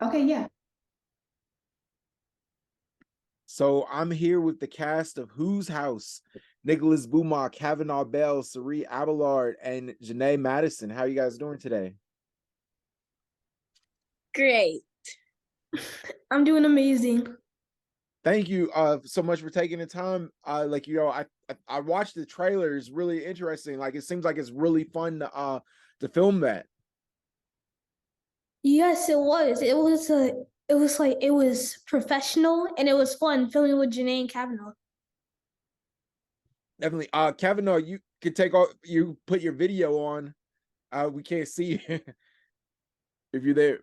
Okay, yeah. So I'm here with the cast of Whose House? Nicholas Buamah, Cavanaugh Bell, Sari Abelard, and Janae Madison. How are you guys doing today? Great. I'm doing amazing. Thank you so much for taking the time. I watched the trailer. It's really interesting. Like it seems like it's really fun to film that. Yes, it was. It was professional and it was fun filming with Janae and Cavanaugh. Definitely. Cavanaugh, you can take off, you put your video on. We can't see you if you're there.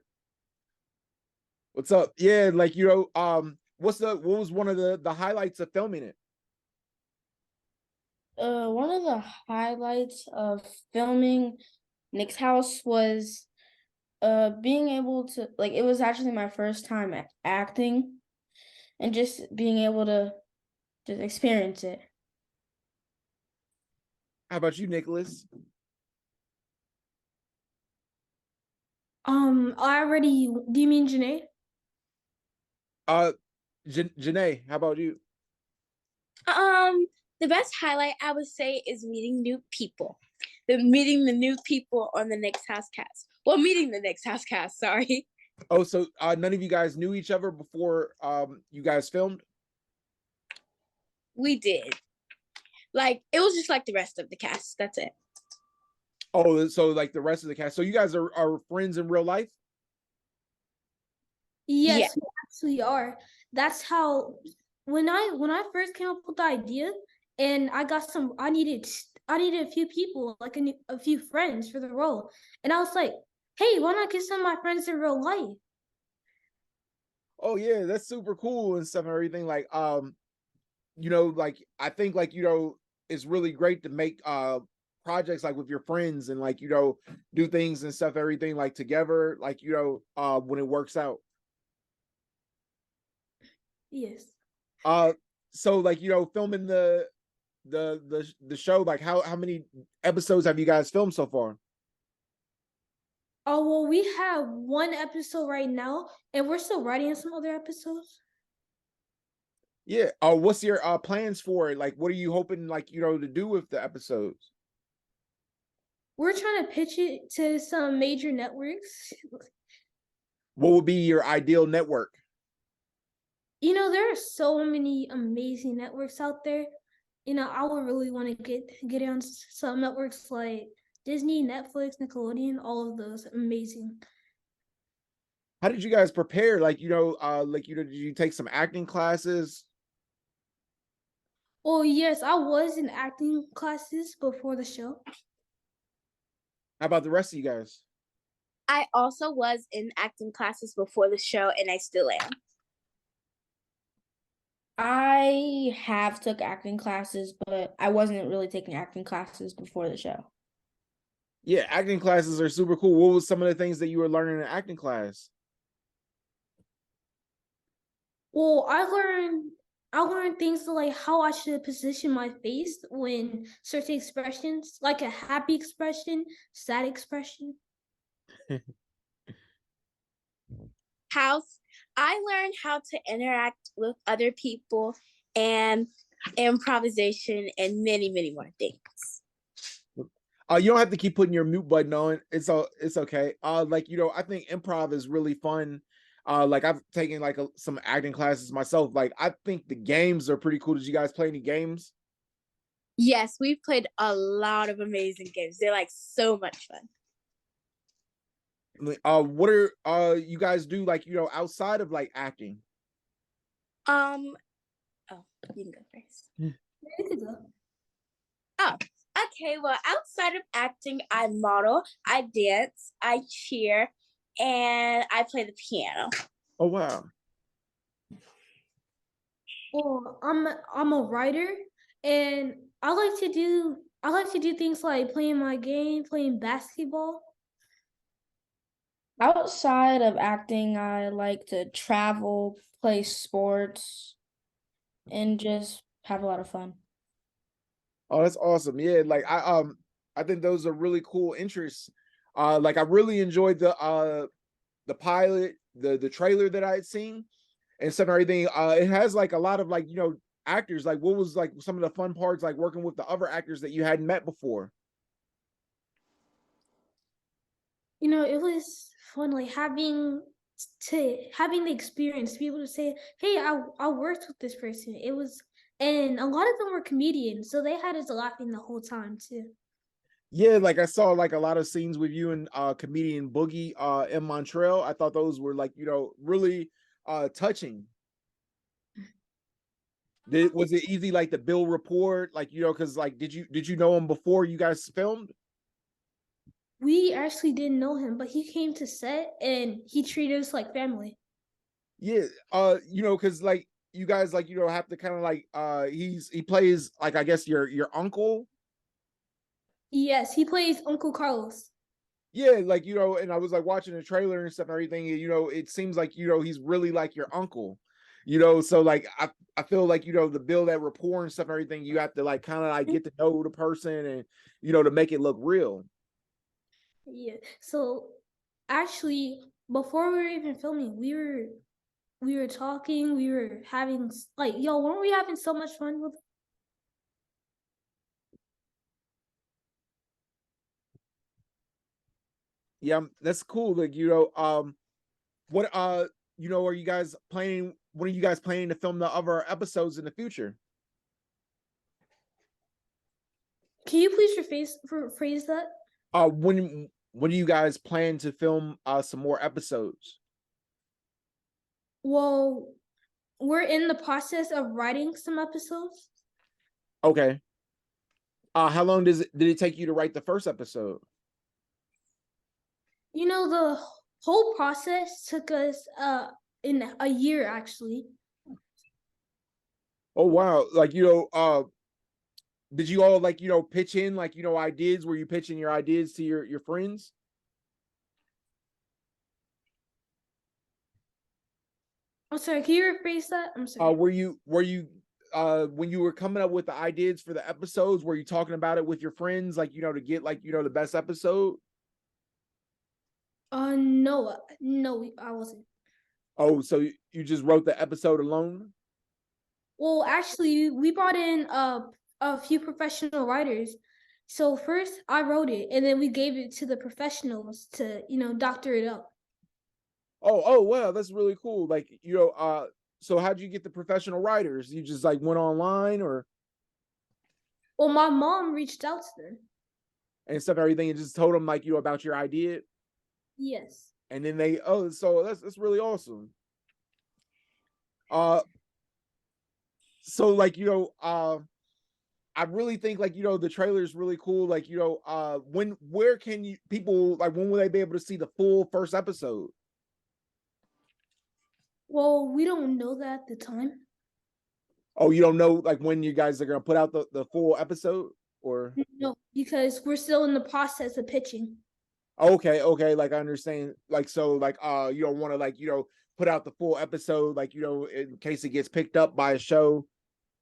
What's up? Yeah, what was one of the highlights of filming it? One of the highlights of filming Nick's house was being able to, like, it was actually my first time acting and just being able to just experience it. How about you, Nicholas? Do you mean Janae? Janae, how about you? The best highlight I would say is meeting new people. Meeting the new people on the Nick's house cast. Well, meeting the Nick's house cast, sorry. Oh, so none of you guys knew each other before you guys filmed? We did. Like, it was just like the rest of the cast. That's it. Oh, so like the rest of the cast. So you guys are friends in real life? Yes, Yeah. we actually are. That's how when I first came up with the idea and I needed a few people, like a few friends for the role. And I was like, hey, why not get some of my friends in real life? Oh yeah, that's super cool and stuff and everything. Like like I think it's really great to make projects like with your friends and do things and stuff, everything like together, when it works out. Yes. So filming the show, like how many episodes have you guys filmed so far? Oh, well, we have one episode right now, and we're still writing some other episodes. Yeah. What's your plans for it? Like, what are you hoping to do with the episodes? We're trying to pitch it to some major networks. What would be your ideal network? There are so many amazing networks out there. I would really want to get on some networks like Disney, Netflix, Nickelodeon, all of those amazing. How did you guys prepare? Did you take some acting classes? Oh, yes, I was in acting classes before the show. How about the rest of you guys? I also was in acting classes before the show, and I still am. I have took acting classes, but I wasn't really taking acting classes before the show. Yeah, acting classes are super cool. What was some of the things that you were learning in acting class? Well, I learned things like how I should position my face when certain expressions, like a happy expression, sad expression. I learned how to interact with other people and improvisation and many, many more things. You don't have to keep putting your mute button on. It's okay. I think improv is really fun. I've taken some acting classes myself. Like I think the games are pretty cool. Did you guys play any games? Yes, we've played a lot of amazing games. They're like so much fun. What are you guys do outside of acting? Oh, you can go first. You can go. Oh, okay. Well, outside of acting, I model, I dance, I cheer, and I play the piano. Oh wow. Well, I'm a writer, and I like to do things like playing my game, playing basketball. Outside of acting, I like to travel, play sports, and just have a lot of fun. Oh, that's awesome. Yeah, I think those are really cool interests. I really enjoyed the pilot, the trailer that I had seen and stuff and everything, it has like a lot of like, you know, actors. Like, what was like some of the fun parts, like working with the other actors that you hadn't met before? You know, it was fun, like having the experience to be able to say, "Hey, I worked with this person." It was, and a lot of them were comedians, so they had us laughing the whole time too. Yeah, like I saw like a lot of scenes with you and comedian Boogie in Montreal. I thought those were like, you know, really touching. Was it easy like to build rapport? Like, you know, because like did you know him before you guys filmed? We actually didn't know him, but he came to set and he treated us like family. Yeah, you know, because like you guys like, you know, have to kind of like he plays like, I guess your uncle. Yes, he plays Uncle Carlos. Yeah, like, you know, and I was like watching the trailer and stuff and everything, and, you know, it seems like, you know, he's really like your uncle, you know. So like I feel like, you know, to build that rapport and stuff and everything, you have to like kind of like get to know the person and, you know, to make it look real. Yeah. So actually, before we were even filming, we were talking, we were having like, yo, weren't we having so much fun with? Yeah, that's cool. Like, you know, what you know, are you guys planning, when are you guys planning to film the other episodes in the future? Can you please rephrase that? When do you guys plan to film some more episodes? Well, we're in the process of writing some episodes. Okay. How long did it take you to write the first episode? You know, the whole process took us in a year actually. Oh wow. Like, you know, did you all like, you know, pitch in like, you know, ideas? Were you pitching your ideas to your friends? I'm sorry, can you rephrase that? I'm sorry. Were you when you were coming up with the ideas for the episodes, were you talking about it with your friends, like, you know, to get like, you know, the best episode? No, no, I wasn't. Oh, so you just wrote the episode alone? Well, actually, we brought in a few professional writers. So first, I wrote it, and then we gave it to the professionals to, you know, doctor it up. Oh wow, that's really cool. Like, you know, so how'd you get the professional writers? You just like went online or Well, my mom reached out to them. and stuff, everything, and just told them like, you know, about your idea, Yes. and then they, oh, so that's really awesome. Uh, so like, you know, I really think like, you know, the trailer is really cool. Like, you know, where can you people like, when will they be able to see the full first episode? Well, we don't know that at the time. Oh, you don't know like when you guys are gonna put out the full episode or No, because we're still in the process of pitching. okay, like I understand. Like, so like you don't want to like, you know, put out the full episode, like, you know, in case it gets picked up by a show,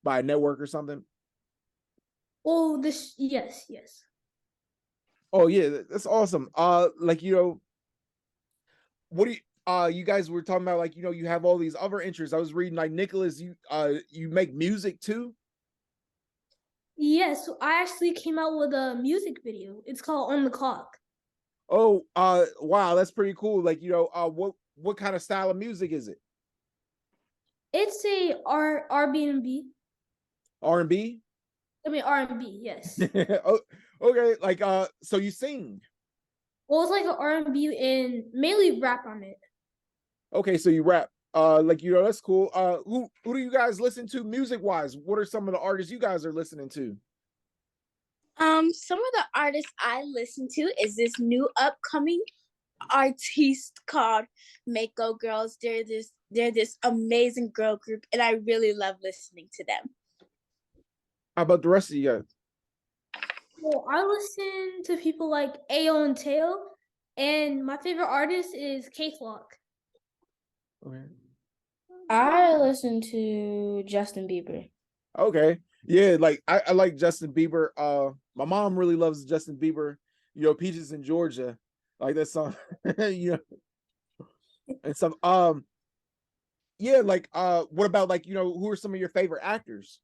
by a network or something. Oh, this, yes, yes. Oh yeah, that's awesome. Like, you know, what do you guys were talking about, like, you know, you have all these other interests. I was reading like, Nicholas, you make music too? Yes, so I actually came out with a music video. It's called On the Clock. Oh, wow, that's pretty cool. Like, you know, what kind of style of music is it? It's a R&B. R&B? I mean R&B, yes. Oh, okay, like so you sing. Well, it's like an R&B and mainly rap on it. Okay, so you rap. Like, you know, that's cool. Who do you guys listen to music wise? What are some of the artists you guys are listening to? Some of the artists I listen to is this new upcoming artist called Mako Girls. They're this amazing girl group, and I really love listening to them. How about the rest of you guys? Well, I listen to people like Ayo and Teo, and my favorite artist is K Flock. Okay. I listen to Justin Bieber. Okay. Yeah, like I like Justin Bieber. My mom really loves Justin Bieber. You know, Peaches in Georgia. Like that song. You know. and stuff. Yeah, like what about like who are some of your favorite actors?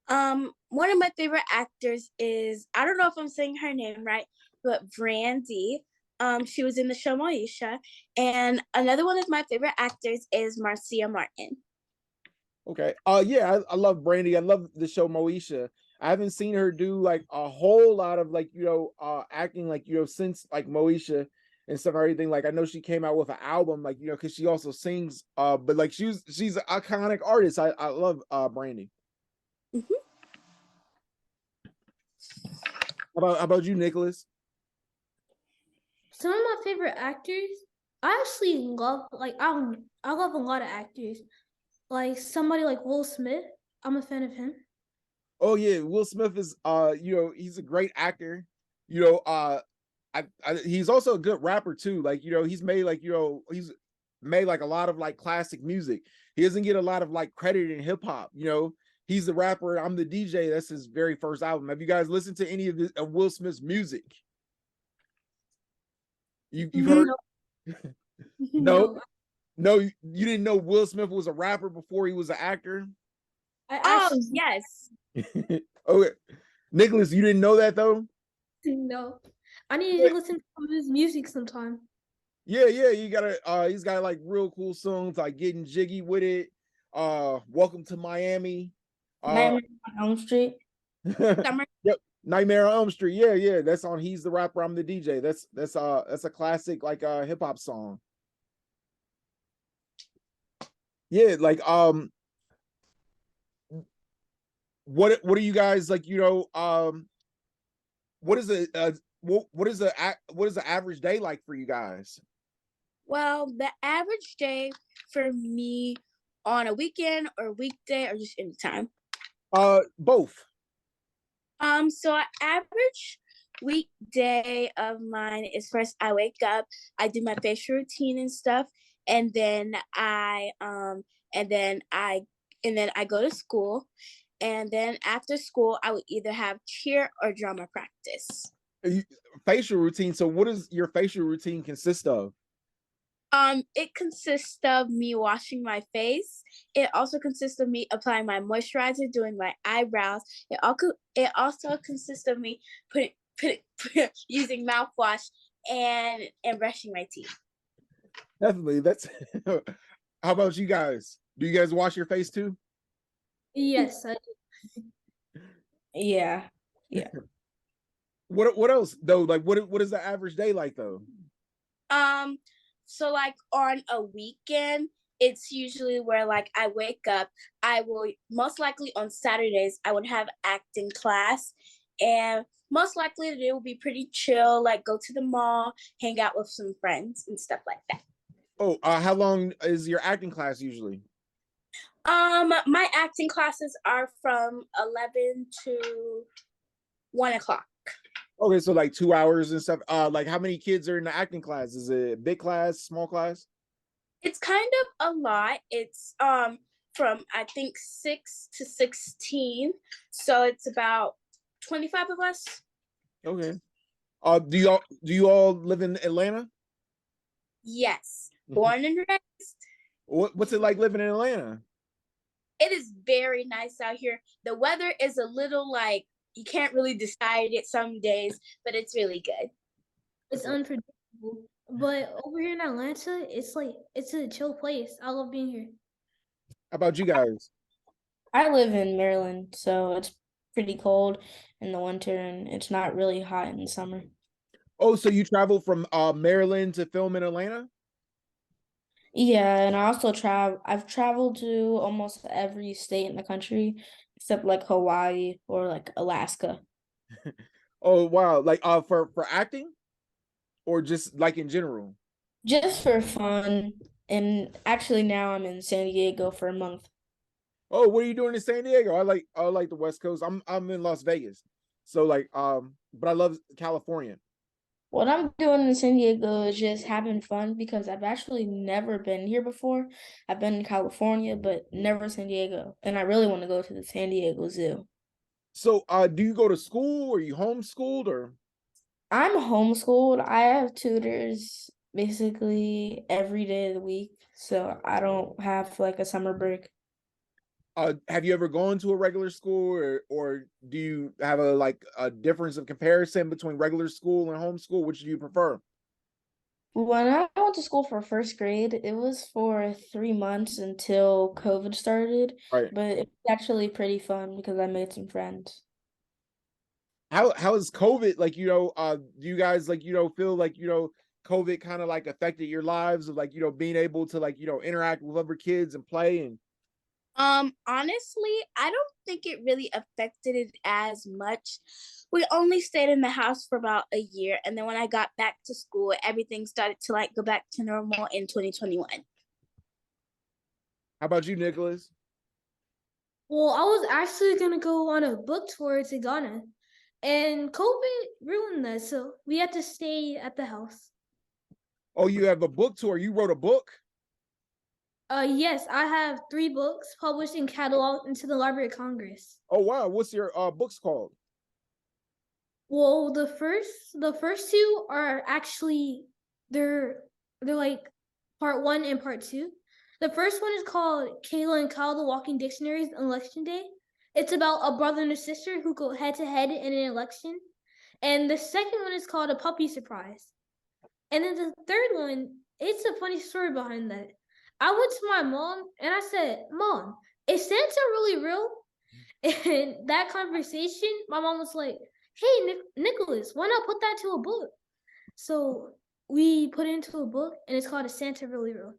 One of my favorite actors is, I don't know if I'm saying her name right, but Brandy. She was in the show Moesha. And another one of my favorite actors is Marcia Martin. Okay. Yeah, I love Brandy. I love the show Moesha. I haven't seen her do like a whole lot of like, acting like, since like Moesha and stuff, everything. Like I know she came out with an album, like, because she also sings, but like she's an iconic artist. I love Brandy. Mhm. How about you, Nicholas? Some of my favorite actors, I actually love I love a lot of actors. Like somebody like Will Smith. I'm a fan of him. Oh yeah, Will Smith is he's a great actor. You know, he's also a good rapper too. Like, he's made like, he's made like a lot of like classic music. He doesn't get a lot of like credit in hip hop, He's the rapper, I'm the DJ. That's his very first album. Have you guys listened to any of Will Smith's music? You've heard? No, No, no. no, you didn't know Will Smith was a rapper before he was an actor? I Oh, actually yes. Okay. Nicholas, you didn't know that though? no. I need Yeah. to listen to some of his music sometime. Yeah, you gotta he's got like real cool songs like Getting Jiggy with It, Welcome to Miami, Nightmare on Elm Street. Summer. yep, Nightmare on Elm Street. Yeah, that's on He's the Rapper, I'm the DJ. That's a classic like hip hop song. Yeah, like what are you guys like, what is what is the average day like for you guys? Well, the average day for me on a weekend or weekday or just any time. Both. So an average weekday of mine is, first I wake up, I do my facial routine and stuff, and then I go to school, and then after school I would either have cheer or drama practice. Facial routine. So what does your facial routine consist of? It consists of me washing my face. It also consists of me applying my moisturizer, doing my eyebrows. It also consists of me using mouthwash and brushing my teeth. Definitely. That's how about you guys? Do you guys wash your face too? Yes, Yeah. What else though? Like what is the average day like though? So like on a weekend, it's usually where like I wake up, I will most likely on Saturdays I would have acting class, and most likely the day will be pretty chill, like go to the mall, hang out with some friends and stuff like that. Oh, how long is your acting class usually? My acting classes are from 11 to 1 o'clock. Okay, so like 2 hours and stuff. Like how many kids are in the acting class? Is it a big class, small class? It's kind of a lot. It's from I think 6 to 16. So it's about 25 of us. Okay. Do you all live in Atlanta? Yes. Born and raised. What's it like living in Atlanta? It is very nice out here. The weather is a little like you can't really decide it some days, but it's really good. it's unpredictable. But over here in Atlanta, it's a chill place. I love being here. How about you guys? I live in Maryland, so it's pretty cold in the winter and it's not really hot in the summer. Oh, so you traveled from Maryland to film in Atlanta? Yeah, and I've traveled to almost every state in the country except like Hawaii or like Alaska. Oh wow, like for acting or just like in general? Just for fun. And actually now I'm in San Diego for a month. Oh, what are you doing in San Diego? I like the West Coast. I'm in Las Vegas. So like but I love California. What I'm doing in San Diego is just having fun because I've actually never been here before. I've been in California, but never San Diego. And I really want to go to the San Diego Zoo. So do you go to school or you homeschooled or I'm homeschooled. I have tutors basically every day of the week. So I don't have like a summer break. Have you ever gone to a regular school, or do you have a like a difference of comparison between regular school and homeschool? Which do you prefer? When I went to school for first grade, it was for 3 months until COVID started, Right. but it was actually pretty fun because I made some friends. How is COVID, like, do you guys, like, feel like, COVID kind of like affected your lives of, like, being able to, like, interact with other kids and play and Honestly, I don't think it really affected it as much. We only stayed in the house for about a year, and then when I got back to school, everything started to like go back to normal in 2021. how about you, Nicholas? Well, I was actually gonna go on a book tour to Ghana, and COVID ruined that, so we had to stay at the house. Oh, you have a book tour. You wrote a book? Yes, I have 3 books published and cataloged into the Library of Congress. Oh, wow. What's your books called? Well, the first 2 are actually they're like part 1 and part 2. The first one is called Kayla and Kyle: The Walking Dictionaries on Election Day. It's about a brother and a sister who go head to head in an election. And the second one is called A Puppy Surprise. And then the third one, it's a funny story behind that. I went to my mom and I said, "Mom, is Santa really real?" And that conversation, my mom was like, "Hey, Nicholas, why not put that to a book?" So we put it into a book, and it's called "Is Santa Really Real?"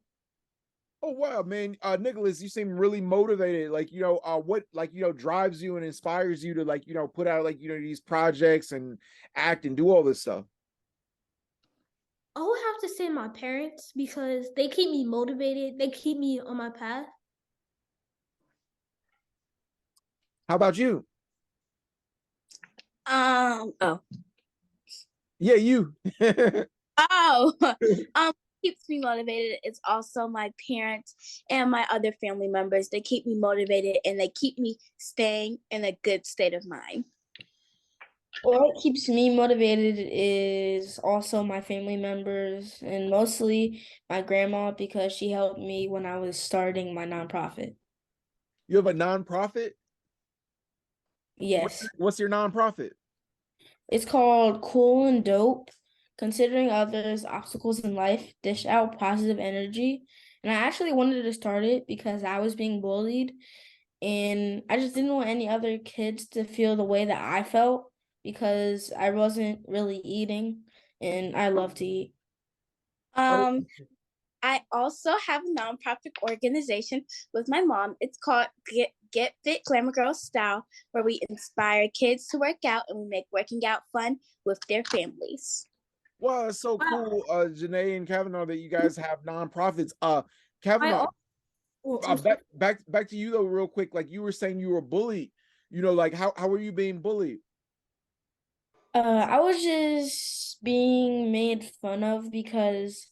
Oh, wow, man. Nicholas, you seem really motivated. Like, what, like, drives you and inspires you to, like, put out, like, these projects and act and do all this stuff? I would have to say my parents because they keep me motivated. They keep me on my path. How about you? Oh, Yeah, you. oh, keeps me motivated. It's also my parents and my other family members. They keep me motivated and they keep me staying in a good state of mind. What keeps me motivated is also my family members and mostly my grandma because she helped me when I was starting my nonprofit. You have a nonprofit? Yes, What's your nonprofit? it's called Cool and Dope. Considering others' obstacles in life, dish out positive energy. And I actually wanted to start it because I was being bullied and I just didn't want any other kids to feel the way that I felt because I wasn't really eating and I love to eat. Oh, Um, I also have a nonprofit organization with my mom. It's called Get Fit Glamour Girl Style, where we inspire kids to work out and we make working out fun with their families. wow, it's so Wow. cool, Janae and Cavanaugh, that you guys have nonprofits. I Cavanaugh, also, well, I'm sorry. back to you though, real quick. Like, you were saying you were bullied. Like, how were you being bullied? I was just being made fun of because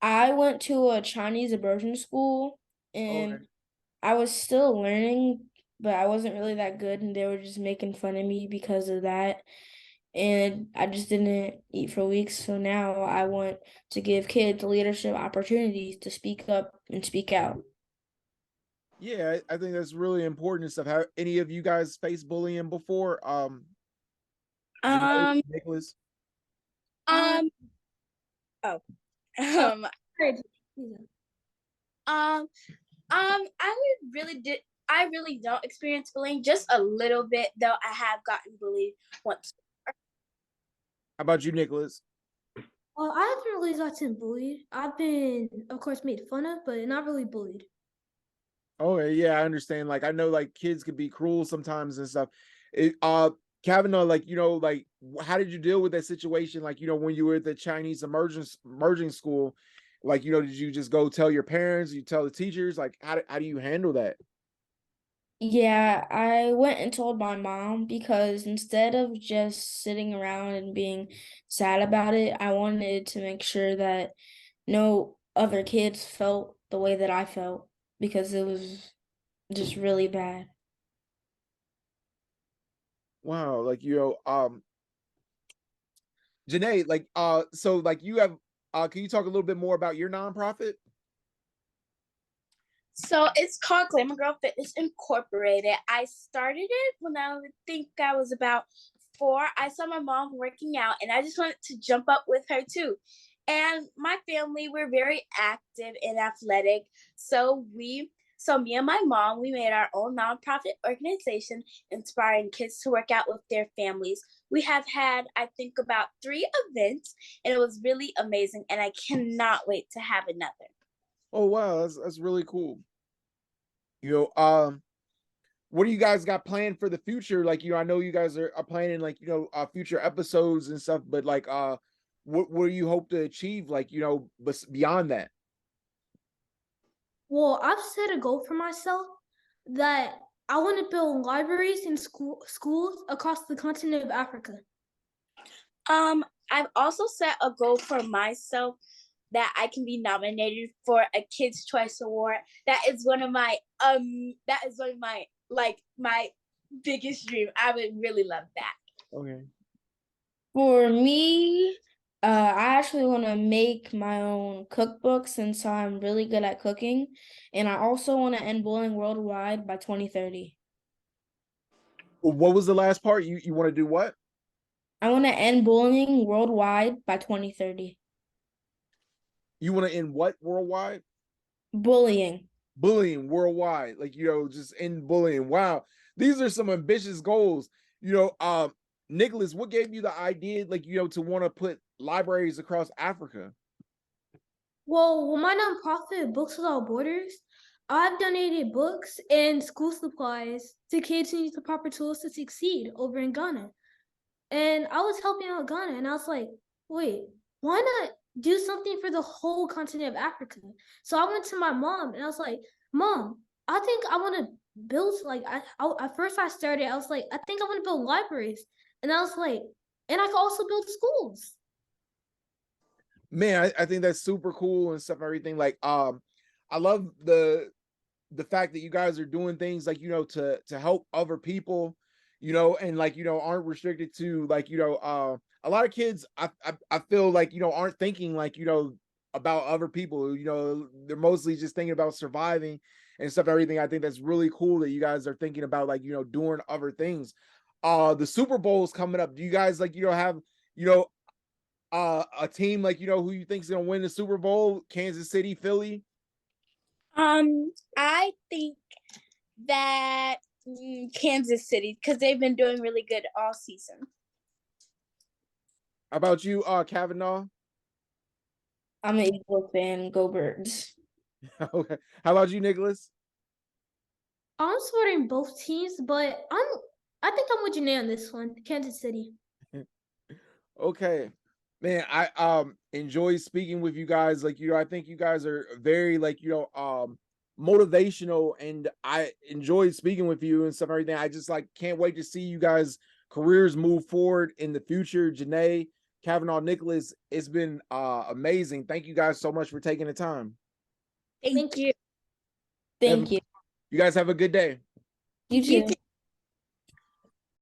I went to a Chinese immersion school Okay. and I was still learning, but I wasn't really that good, and they were just making fun of me because of that. And I just didn't eat for weeks. So now I want to give kids leadership opportunities to speak up and speak out. Yeah, I think that's really important and stuff. Have any of you guys faced bullying before? Janae, Um, Nicholas. Uh, um, oh, oh, um, sorry. I really don't experience bullying, just a little bit, though I have gotten bullied once. How about you, Nicholas? I haven't really gotten bullied. I've been, of course, made fun of, but not really bullied. Okay, yeah, I understand. Like, I know, like, kids could be cruel sometimes and stuff. It, Kavanaugh, like, like, how did you deal with that situation? Like, when you were at the Chinese emerging school, like, did you just go tell your parents? You tell the teachers? Like, how do you handle that? Yeah, I went and told my mom because instead of just sitting around and being sad about it, I wanted to make sure that no other kids felt the way that I felt because it was just really bad. Wow, like, Janae, like, so, like, you have can you talk a little bit more about your nonprofit? So it's called Glamour Girl Fitness Incorporated. I started it when I would think I was about 4. I saw my mom working out and I just wanted to jump up with her too. And my family, we're very active and athletic. So me and my mom, we made our own nonprofit organization inspiring kids to work out with their families. We have had, I think, about 3 events, and it was really amazing. And I cannot wait to have another. Oh wow, that's really cool. What do you guys got planned for the future? Like, I know you guys are planning like, future episodes and stuff, but like, what do you hope to achieve? Like, but beyond that? Well, I've set a goal for myself that I want to build libraries in schools across the continent of Africa. I've also set a goal for myself that I can be nominated for a Kids' Choice Award. That is one of my my biggest dream. I would really love that. Okay. For me, I actually want to make my own cookbook since I'm really good at cooking. And I also want to end bullying worldwide by 2030. What was the last part? You want to do what? I want to end bullying worldwide by 2030. You want to end what worldwide? Bullying. Bullying worldwide. Like, just end bullying. Wow. These are some ambitious goals. Nicholas, what gave you the idea, like, to want to put libraries across Africa? Well, my nonprofit, Books Without Borders, I've donated books and school supplies to kids who need the proper tools to succeed over in Ghana. And I was helping out Ghana, and I was like, wait, why not do something for the whole continent of Africa? So I went to my mom, and I was like, Mom, I think I want to build, like, at first I started, I was like, I think I want to build libraries. And I was like, and I could also build schools. Man, I think that's super cool and stuff and everything. Like, I love the fact that you guys are doing things like, to help other people, and like, aren't restricted to like, a lot of kids I feel like, aren't thinking like, about other people, they're mostly just thinking about surviving and stuff, everything. I think that's really cool that you guys are thinking about like, doing other things. The Super Bowl is coming up. Do you guys like, have, a team like, who you think is going to win the Super Bowl? Kansas City, Philly? I think that Kansas City, because they've been doing really good all season. How about you, Cavanaugh? I'm an Eagles fan. Go Birds. Okay. How about you, Nicholas? I'm supporting both teams, but I think I'm with Janae on this one, Kansas City. Okay. Man, I enjoy speaking with you guys. Like, I think you guys are very like, motivational, and I enjoyed speaking with you and stuff, everything. I just like can't wait to see you guys' careers move forward in the future. Janae, Cavanaugh, Nicholas, it's been amazing. Thank you guys so much for taking the time. Thank you. Thank you. You guys have a good day. You too.